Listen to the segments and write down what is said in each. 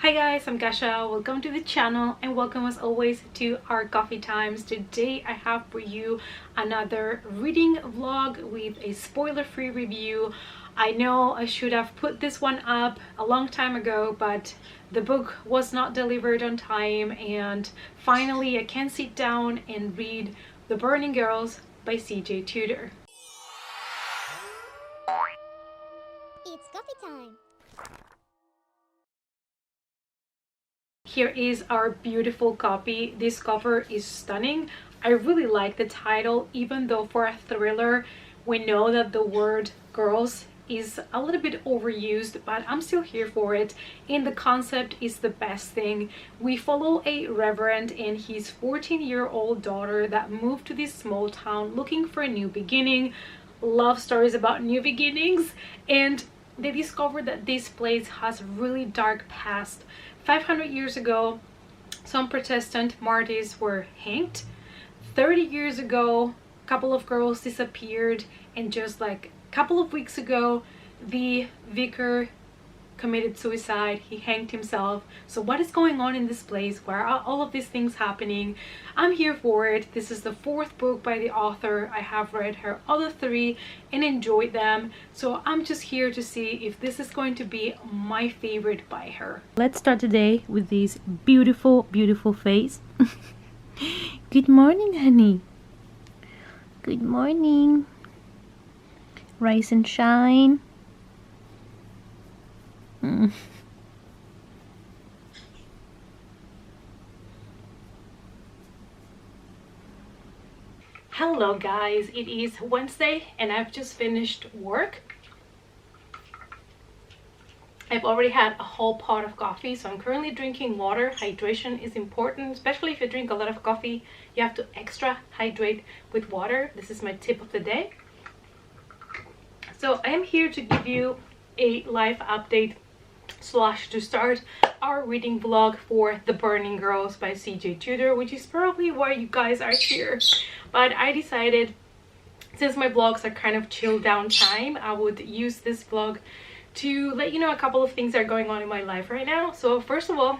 Hi guys, I'm Gasha. Welcome to the channel and welcome as always to our coffee times. Today I have for you another reading vlog with a spoiler-free review. I know I should have put this one up a long time ago, but the book was not delivered on time, and finally I can sit down and read The Burning Girls by CJ Tudor. It's coffee time. Here is our beautiful copy. This cover is stunning. I really like the title, even though for a thriller we know that the word girls is a little bit overused, but I'm still here for it, and the concept is the best thing. We follow a reverend and his 14-year-old daughter that moved to this small town looking for a new beginning. Love stories about new beginnings, and they discover that this place has really dark past. 500 years ago, some Protestant martyrs were hanged. 30 years ago, a couple of girls disappeared, and just like a couple of weeks ago, the vicar committed suicide. He hanged himself. So what is going on in this place? Where are all of these things happening? I'm here for it. This is the 4th book by the author. I have read her other 3 and enjoyed them, so I'm just here to see if this is going to be my favorite by her. Let's start today with this beautiful face. Good morning, honey. Good morning. Rise and shine. Hello guys, it is Wednesday and I've just finished work. I've already had a whole pot of coffee, so I'm currently drinking water. Hydration is important, especially if you drink a lot of coffee. You have to extra hydrate with water. This is my tip of the day. So I am here to give you a live update / to start our reading vlog for The Burning Girls by CJ Tudor, which is probably why you guys are here. But I decided, since my vlogs are kind of chill down time, I would use this vlog to let you know a couple of things that are going on in my life right now. So first of all,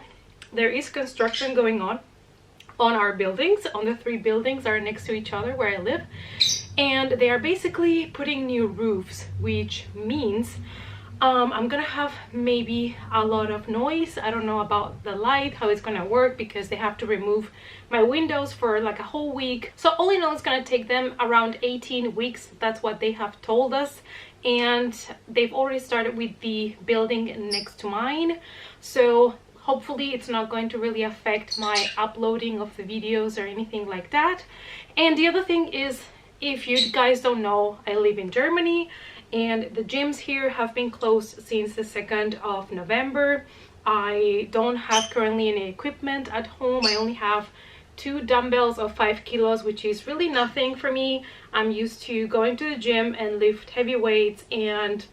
there is construction going on our buildings, on the 3 buildings that are next to each other where I live, and they are basically putting new roofs, which means I'm gonna have maybe a lot of noise. I don't know about the light, how it's gonna work, because they have to remove my windows for like a whole week. So all in all, it's gonna take them around 18 weeks. That's what they have told us. And they've already started with the building next to mine. So hopefully it's not going to really affect my uploading of the videos or anything like that. And the other thing is, if you guys don't know, I live in Germany, and the gyms here have been closed since the 2nd of November. I don't have currently any equipment at home. I only have 2 dumbbells of 5 kilos, which is really nothing for me. I'm used to going to the gym and lift heavy weights, and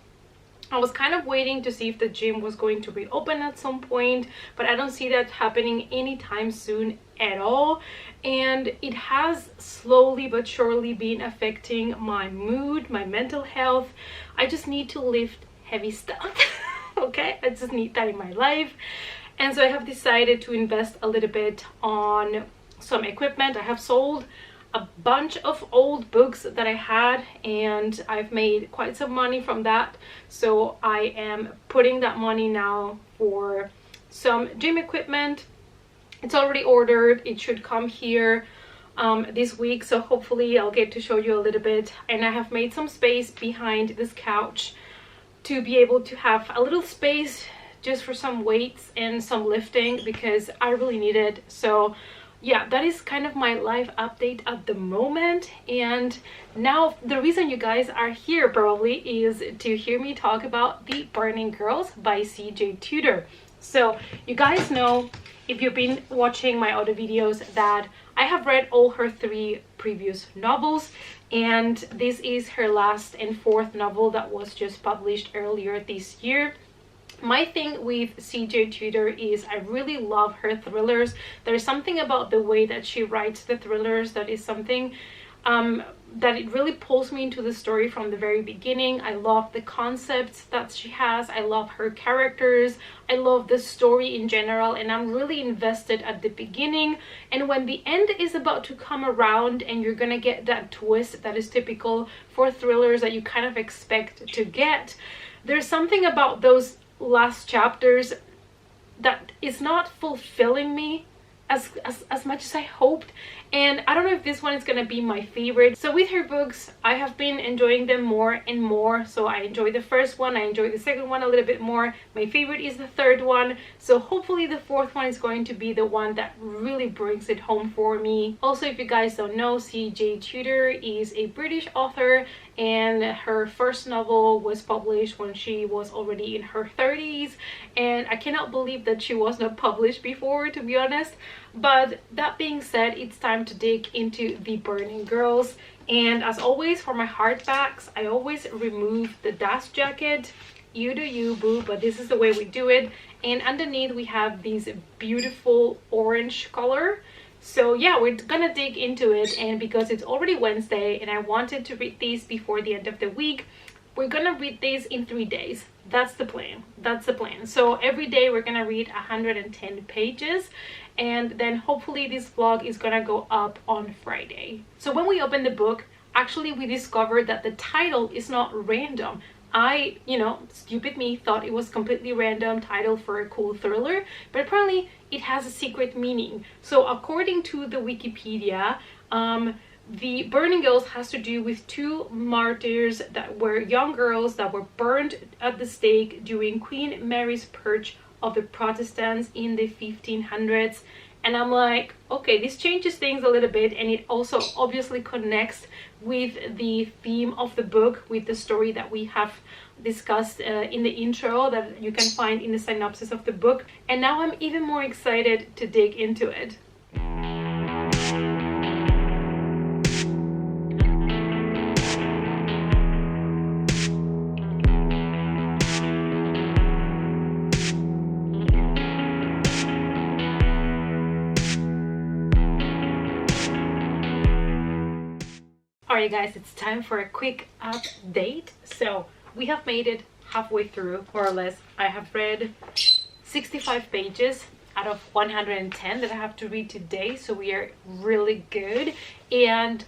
I was kind of waiting to see if the gym was going to reopen at some point, but I don't see that happening anytime soon at all. And it has slowly but surely been affecting my mood, my mental health. I just need to lift heavy stuff. Okay, I just need that in my life. And so I have decided to invest a little bit on some equipment. I have sold a bunch of old books that I had, and I've made quite some money from that. So I am putting that money now for some gym equipment. It's already ordered. It should come here this week, so hopefully I'll get to show you a little bit. And I have made some space behind this couch to be able to have a little space just for some weights and some lifting, because I really need it. So yeah, that is kind of my life update at the moment. And now the reason you guys are here probably is to hear me talk about The Burning Girls by CJ Tudor. So you guys know, if you've been watching my other videos, that I have read all her 3 previous novels, and this is her last and 4th novel that was just published earlier this year. My thing with CJ Tudor is I really love her thrillers. There's something about the way that she writes the thrillers that is something that it really pulls me into the story from the very beginning. I love the concepts that she has. I love her characters. I love the story in general, and I'm really invested at the beginning. And when the end is about to come around and you're gonna get that twist that is typical for thrillers that you kind of expect to get, there's something about those last chapters that is not fulfilling me as much as I hoped. And I don't know if this one is gonna be my favorite. So with her books, I have been enjoying them more and more. So I enjoyed the first one, I enjoyed the second one a little bit more. My favorite is the third one. So hopefully the fourth one is going to be the one that really brings it home for me. Also, if you guys don't know, C.J. Tudor is a British author, and her first novel was published when she was already in her 30s, and I cannot believe that she was not published before, to be honest. But that being said, it's time to dig into The Burning Girls. And as always, for my hardbacks, I always remove the dust jacket. You do you, boo, but this is the way we do it. And underneath we have this beautiful orange color. So yeah, we're gonna dig into it, and because it's already Wednesday and I wanted to read these before the end of the week, we're gonna read these in 3 days. That's the plan. That's the plan. So every day we're gonna read 110 pages, and then hopefully this vlog is gonna go up on Friday. So when we opened the book, actually we discovered that the title is not random. I, stupid me, thought it was completely random title for a cool thriller, but apparently it has a secret meaning. So according to the Wikipedia, The Burning Girls has to do with two martyrs that were young girls that were burned at the stake during Queen Mary's purge of the Protestants in the 1500s. And I'm like, okay, this changes things a little bit, and it also obviously connects with the theme of the book, with the story that we have discussed in the intro that you can find in the synopsis of the book. And now I'm even more excited to dig into it. Alright guys, it's time for a quick update. So we have made it halfway through, more or less. I have read 65 pages out of 110 that I have to read today, so we are really good. And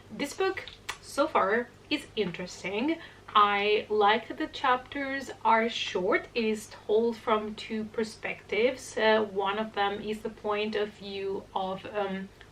this book so far is interesting. I like that the chapters are short. It is told from two perspectives. One of them is the point of view of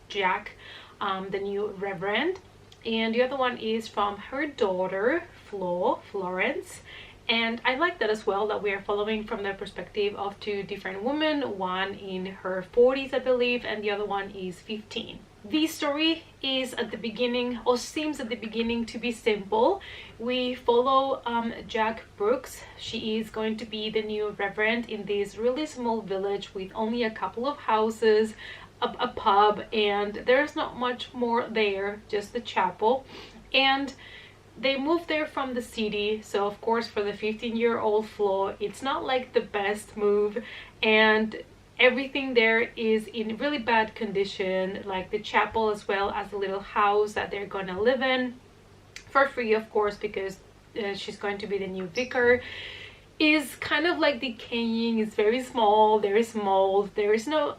Jack, the new reverend, and the other one is from her daughter, Florence. And I like that as well, that we are following from the perspective of two different women, one in her 40s I believe, and the other one is 15. The story is at the beginning, or seems at the beginning, to be simple. We follow Jack Brooks. She is going to be the new reverend in this really small village with only a couple of houses, a pub, and there's not much more there, just the chapel. And they moved there from the city, so of course for the 15-year-old Flo, it's not like the best move, and everything there is in really bad condition, like the chapel as well as the little house that they're gonna live in for free, of course, because she's going to be the new vicar, is kind of like decaying. It's very small, there is mold, there is no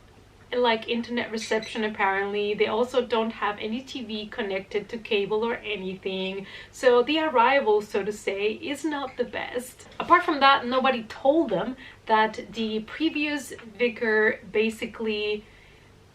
like internet reception apparently. They also don't have any TV connected to cable or anything, so the arrival, so to say, is not the best. Apart from that, nobody told them that the previous vicar basically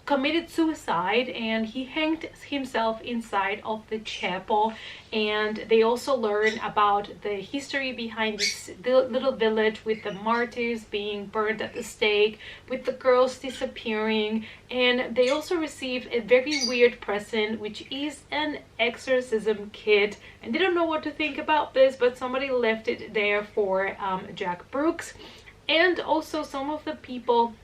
committed suicide and he hanged himself inside of the chapel. And they also learn about the history behind this little village, with the martyrs being burned at the stake, with the girls disappearing, and they also receive a very weird present, which is an exorcism kit. And they don't know what to think about this, but somebody left it there for Jack Brooks. And also some of the people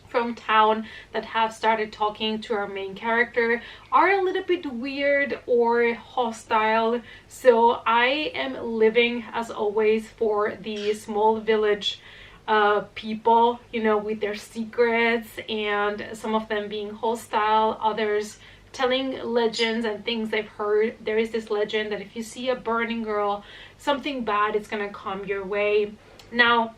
from town that have started talking to our main character are a little bit weird or hostile. So I am living, as always, for the small village people, with their secrets, and some of them being hostile, others telling legends and things I've heard. There is this legend that if you see a burning girl, something bad is gonna come your way. Now,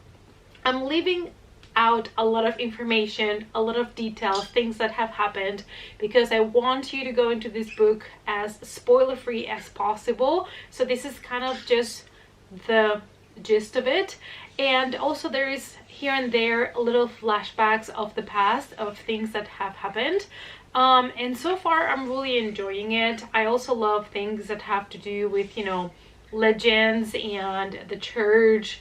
I'm leaving out a lot of information, a lot of details, things that have happened, because I want you to go into this book as spoiler free as possible. So this is kind of just the gist of it. And also there is here and there little flashbacks of the past, of things that have happened. And so far I'm really enjoying it. I also love things that have to do with, you know, legends and the church,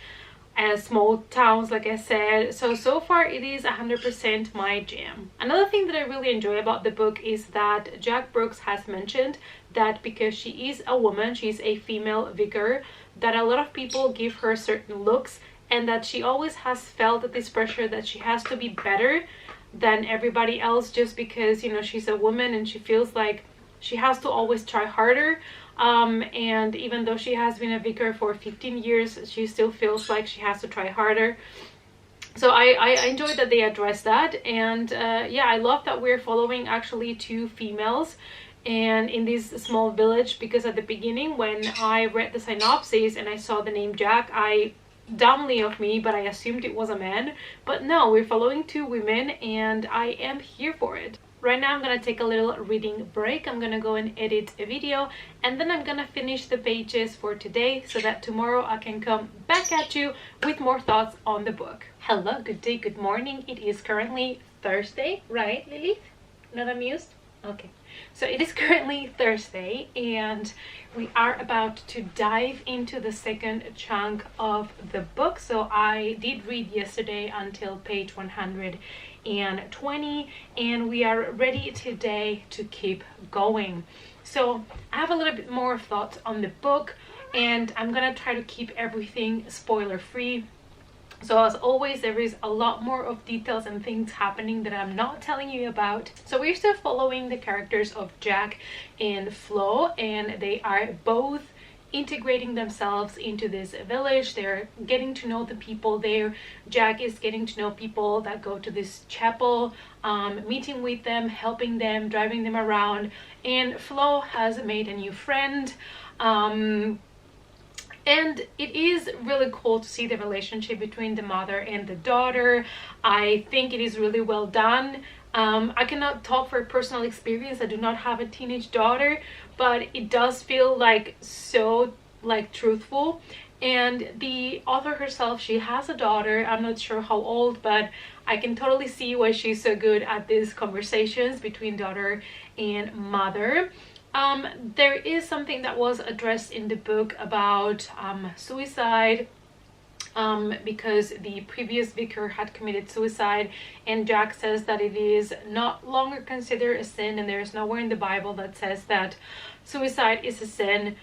small towns, like I said. So far it is 100% my jam. Another thing that I really enjoy about the book is that Jack Brooks has mentioned that because she is a woman, she's a female vicar, that a lot of people give her certain looks, and that she always has felt this pressure that she has to be better than everybody else just because, you know, she's a woman, and she feels like she has to always try harder. And even though she has been a vicar for 15 years, she still feels like she has to try harder. So I enjoyed that they addressed that. And yeah, I love that we're following actually two females and in this small village, because at the beginning when I read the synopsis and I saw the name Jack, dumbly of me, but I assumed it was a man. But no, we're following two women, and I am here for it. Right now I'm gonna take a little reading break. I'm gonna go and edit a video, and then I'm gonna finish the pages for today so that tomorrow I can come back at you with more thoughts on the book. Hello, good day, good morning. It is currently Thursday, right, Lily? Not amused? Okay. So it is currently Thursday, and we are about to dive into the second chunk of the book. So I did read yesterday until page 120, and we are ready today to keep going. So I have a little bit more thoughts on the book, and I'm gonna try to keep everything spoiler free. So as always, there is a lot more of details and things happening that I'm not telling you about. So we're still following the characters of Jack and Flo, and they are both integrating themselves into this village. They're getting to know the people there. Jack is getting to know people that go to this chapel, meeting with them, helping them, driving them around. And Flo has made a new friend. And it is really cool to see the relationship between the mother and the daughter. I think it is really well done. I cannot talk for personal experience. I do not have a teenage daughter, but it does feel like so truthful. And the author herself, she has a daughter. I'm not sure how old, but I can totally see why she's so good at these conversations between daughter and mother. There is something that was addressed in the book about suicide, because the previous vicar had committed suicide, and Jack says that it is not longer considered a sin, and there is nowhere in the Bible that says that suicide is a sin.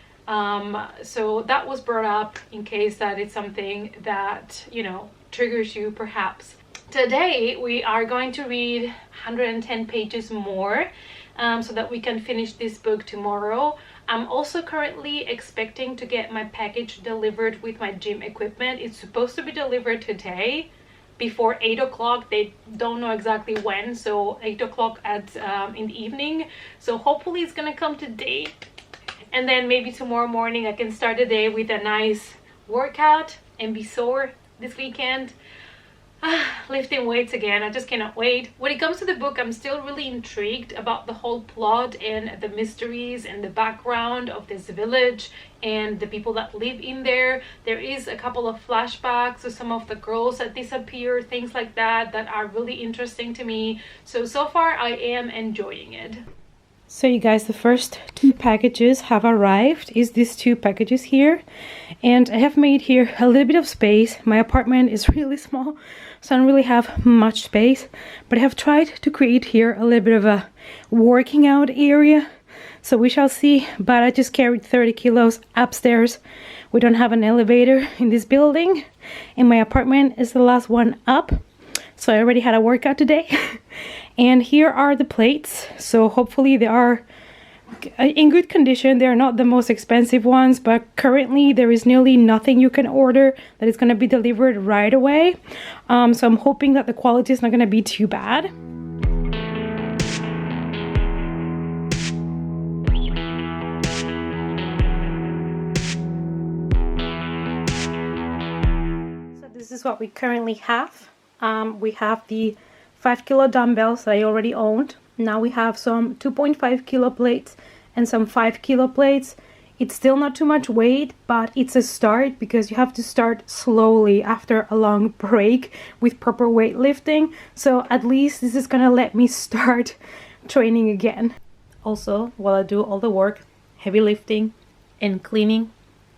So that was brought up in case that it's something that, you know, triggers you perhaps. Today we are going to read 110 pages more, so that we can finish this book tomorrow. I'm also currently expecting to get my package delivered with my gym equipment. It's supposed to be delivered today before 8 o'clock. They don't know exactly when, so 8 o'clock in the evening. So hopefully it's gonna come today, and then maybe tomorrow morning I can start the day with a nice workout and be sore this weekend. Lifting weights again. I just cannot wait. When it comes to the book, I'm still really intrigued about the whole plot and the mysteries and the background of this village and the people that live in there. There is a couple of flashbacks to some of the girls that disappear, things like that are really interesting to me. So far I am enjoying it. So you guys, the first two packages have arrived. Is these two packages here, and I have made here a little bit of space. My apartment is really small, so I don't really have much space, but I have tried to create here a little bit of a working out area, so we shall see. But I just carried 30 kilos upstairs. We don't have an elevator in this building, and my apartment is the last one up, so I already had a workout today. And here are the plates, so hopefully they are in good condition. They're not the most expensive ones, but currently there is nearly nothing you can order that is going to be delivered right away. So I'm hoping that the quality is not going to be too bad. is what we currently have. We have the 5 kilo dumbbells that I already owned. Now we have some 2.5 kilo plates and some 5 kilo plates. It's still not too much weight, but it's a start because you have to start slowly after a long break with proper weightlifting. So at least this is gonna let me start training again. Also, while I do all the work, heavy lifting and cleaning,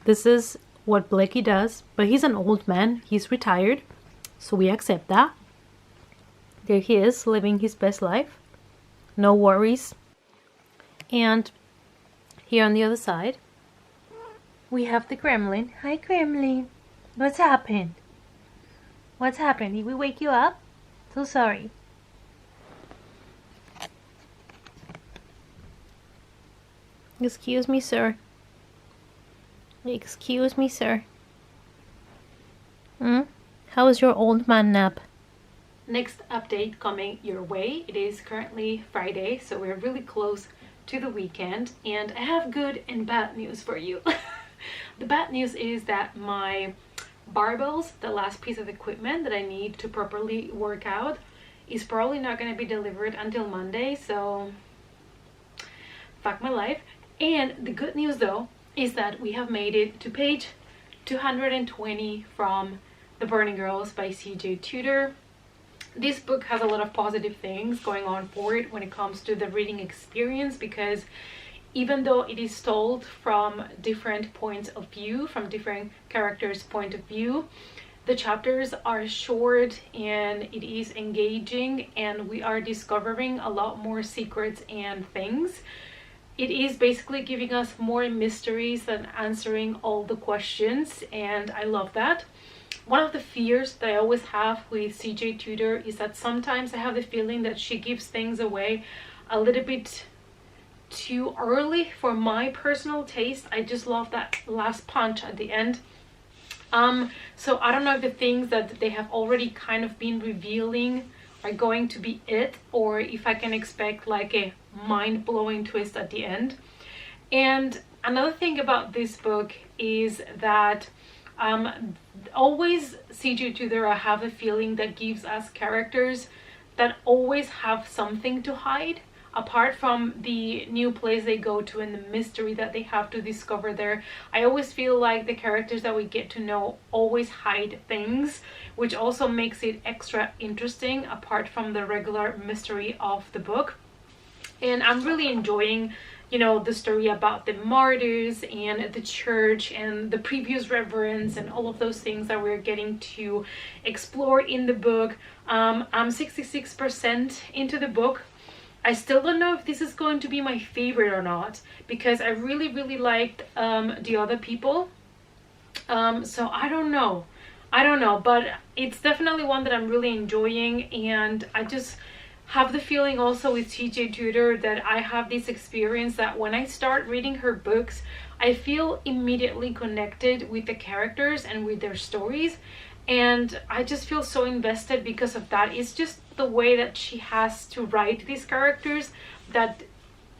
this is what Blakey does, but he's an old man, he's retired, so we accept that. There he is, living his best life, no worries. And here on the other side, we have the gremlin. Hi gremlin, what's happened? What's happened? Did we wake you up? So sorry. Excuse me, sir. Excuse me, sir. How was your old man nap? Next update coming your way. It is currently Friday, so we're really close to the weekend, and I have good and bad news for you. The bad news is that my barbells, the last piece of equipment that I need to properly work out, is probably not going to be delivered until Monday, so fuck my life. And the good news though is that we have made it to page 220 from The Burning Girls by CJ Tudor. This book has a lot of positive things going on for it when it comes to the reading experience, because even though it is told from different points of view, from different characters' point of view, the chapters are short and it is engaging, and we are discovering a lot more secrets and things. It is basically giving us more mysteries than answering all the questions, and I love that. One of the fears that I always have with CJ Tudor is that sometimes I have the feeling that she gives things away a little bit too early for my personal taste. I just love that last punch at the end. So I don't know if the things that they have already kind of been revealing are going to be it, or if I can expect like a mind-blowing twist at the end. And another thing about this book is that always CJ Tudor, I have a feeling that gives us characters that always have something to hide, apart from the new place they go to and the mystery that they have to discover there. I always feel like the characters that we get to know always hide things, which also makes it extra interesting apart from the regular mystery of the book. And I'm really enjoying, you know, the story about the martyrs and the church and the previous reverends and all of those things that we're getting to explore in the book. I'm 66% into the book. I still don't know if this is going to be my favorite or not, because I really liked the other people. So I don't know, but it's definitely one that I'm really enjoying. And I just have the feeling also with CJ Tudor that I have this experience that when I start reading her books, I feel immediately connected with the characters and with their stories, and I just feel so invested because of that. It's just the way that she has to write these characters that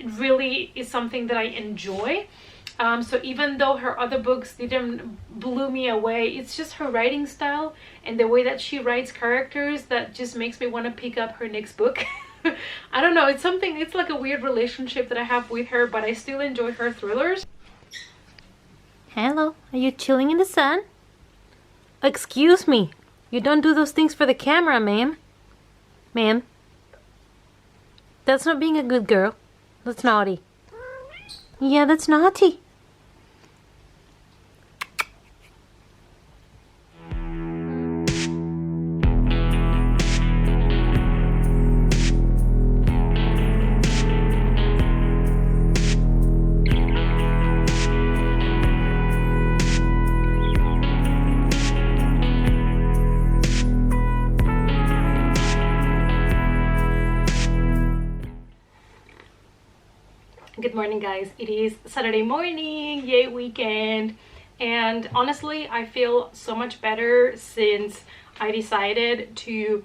really is something that I enjoy. So even though her other books didn't blow me away, it's just her writing style and the way that she writes characters that just makes me want to pick up her next book. I don't know, it's like a weird relationship that I have with her, but I still enjoy her thrillers. Hello, are you chilling in the sun? Excuse me, you don't do those things for the camera, ma'am. Ma'am, that's not being a good girl. That's naughty. Yeah, that's naughty. Good morning, guys. It is Saturday morning, yay weekend, and honestly I feel so much better since I decided to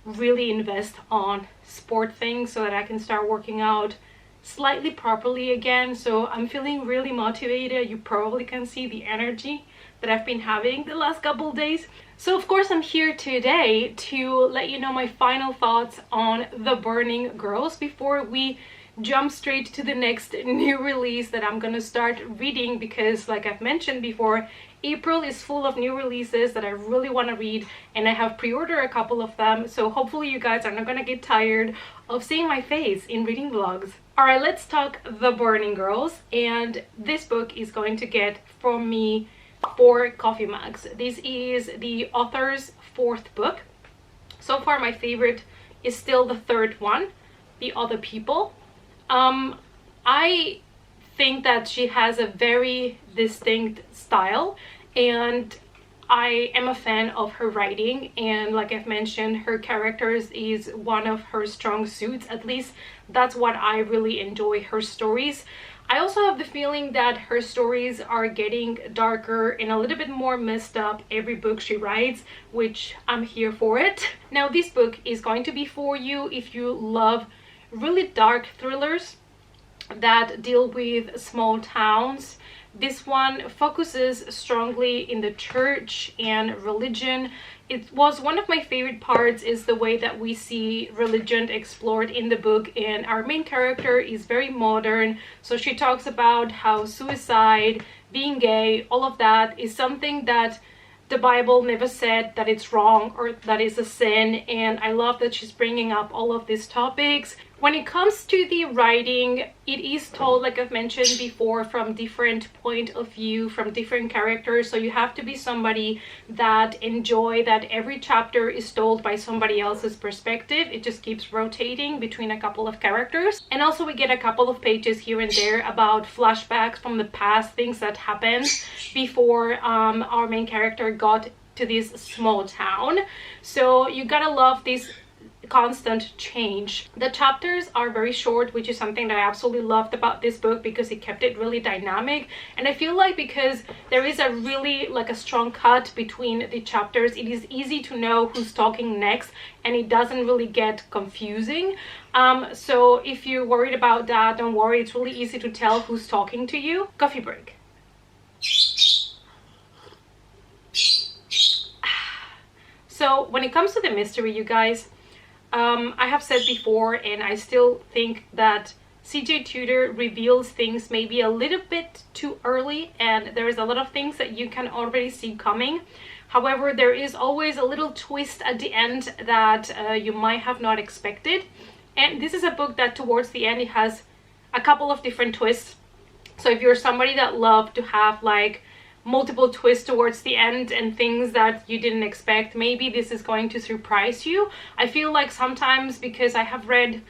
really invest on sport things so that I can start working out slightly properly again. So I'm feeling really motivated. You probably can see the energy that I've been having the last couple of days. So of course I'm here today to let you know my final thoughts on The Burning Girls before we jump straight to the next new release that I'm gonna start reading, because like I've mentioned before, April is full of new releases that I really want to read, and I have pre-ordered a couple of them, so hopefully you guys are not gonna get tired of seeing my face in reading vlogs. All right, let's talk The Burning Girls, and this book is going to get from me 4 coffee mugs. This is the author's 4th book. So far my favorite is still the 3rd one, The Other People. I think that she has a very distinct style, and I am a fan of her writing, and like I've mentioned, her characters is one of her strong suits. At least that's what I really enjoy, her stories. I also have the feeling that her stories are getting darker and a little bit more messed up every book she writes, which I'm here for it. Now this book is going to be for you if you love really dark thrillers that deal with small towns. This one focuses strongly in the church and religion. It was one of my favorite parts is the way that we see religion explored in the book, and our main character is very modern, so she talks about how suicide, being gay, all of that is something that the Bible never said that it's wrong or that is a sin, and I love that she's bringing up all of these topics. When it comes to the writing, it is told, like I've mentioned before, from different point of view, from different characters, so you have to be somebody that enjoy that every chapter is told by somebody else's perspective. It just keeps rotating between a couple of characters, and also we get a couple of pages here and there about flashbacks from the past, things that happened before our main character got to this small town. So you gotta love this constant change. The chapters are very short, which is something that I absolutely loved about this book, because it kept it really dynamic. And I feel like because there is a really like a strong cut between the chapters, it is easy to know who's talking next, and it doesn't really get confusing. So if you're worried about that, don't worry, it's really easy to tell who's talking to you. Coffee break. So when it comes to the mystery, you guys, I have said before, and I still think that CJ Tudor reveals things maybe a little bit too early, and there is a lot of things that you can already see coming. However, there is always a little twist at the end that you might have not expected. And this is a book that towards the end, it has a couple of different twists. So if you're somebody that loves to have like multiple twists towards the end and things that you didn't expect, maybe this is going to surprise you. I feel like sometimes, because I have read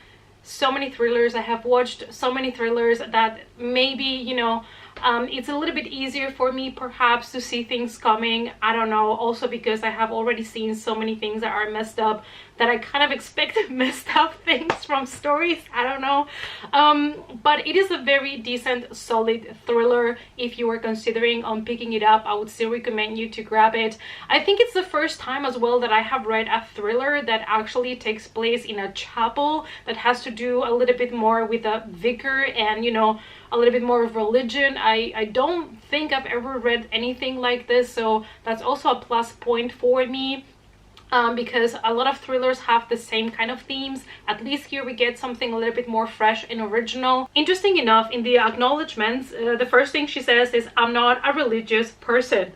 so many thrillers, I have watched so many thrillers, that maybe, you know, it's a little bit easier for me perhaps to see things coming. I don't know, also because I have already seen so many things that are messed up that I kind of expected messed up things from stories. I don't know, but it is a very decent, solid thriller. If you were considering on picking it up, I would still recommend you to grab it. I think it's the first time as well that I have read a thriller that actually takes place in a chapel, that has to do a little bit more with a vicar and, you know, a little bit more of religion. I don't think I've ever read anything like this, so that's also a plus point for me. Because a lot of thrillers have the same kind of themes. At least here we get something a little bit more fresh and original. Interesting enough, in the acknowledgements, the first thing she says is, "I'm not a religious person.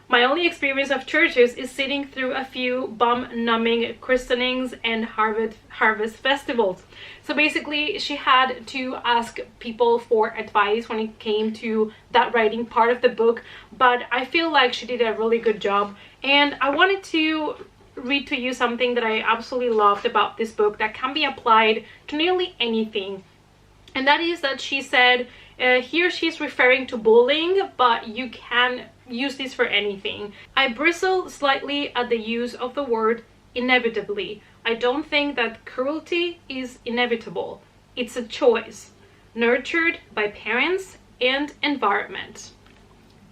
My only experience of churches is sitting through a few bum-numbing christenings and harvest festivals." So basically, she had to ask people for advice when it came to that writing part of the book. But I feel like she did a really good job. And I wanted to read to you something that I absolutely loved about this book that can be applied to nearly anything. And that is that she said, here she's referring to bullying, but you can use this for anything. "I bristle slightly at the use of the word inevitably. I don't think that cruelty is inevitable. It's a choice, nurtured by parents and environment."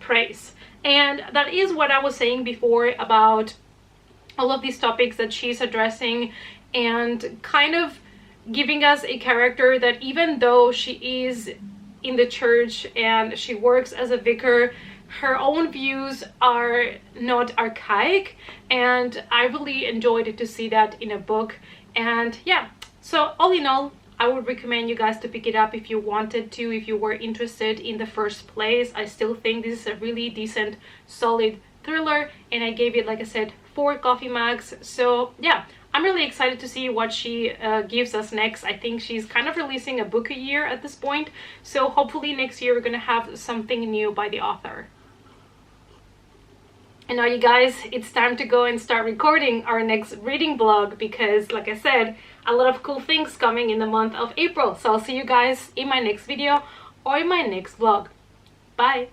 Praise. And that is what I was saying before about all of these topics that she's addressing, and kind of giving us a character that, even though she is in the church and she works as a vicar, her own views are not archaic, and I really enjoyed it to see that in a book. And yeah, so all in all, I would recommend you guys to pick it up if you wanted to, if you were interested in the first place. I still think this is a really decent, solid thriller, and I gave it, like I said, 4 coffee mugs. So yeah, I'm really excited to see what she gives us next. I think she's kind of releasing a book a year at this point, so hopefully next year we're gonna have something new by the author. And now, you guys, it's time to go and start recording our next reading vlog, because like I said, a lot of cool things coming in the month of April. So I'll see you guys in my next video or in my next vlog. Bye!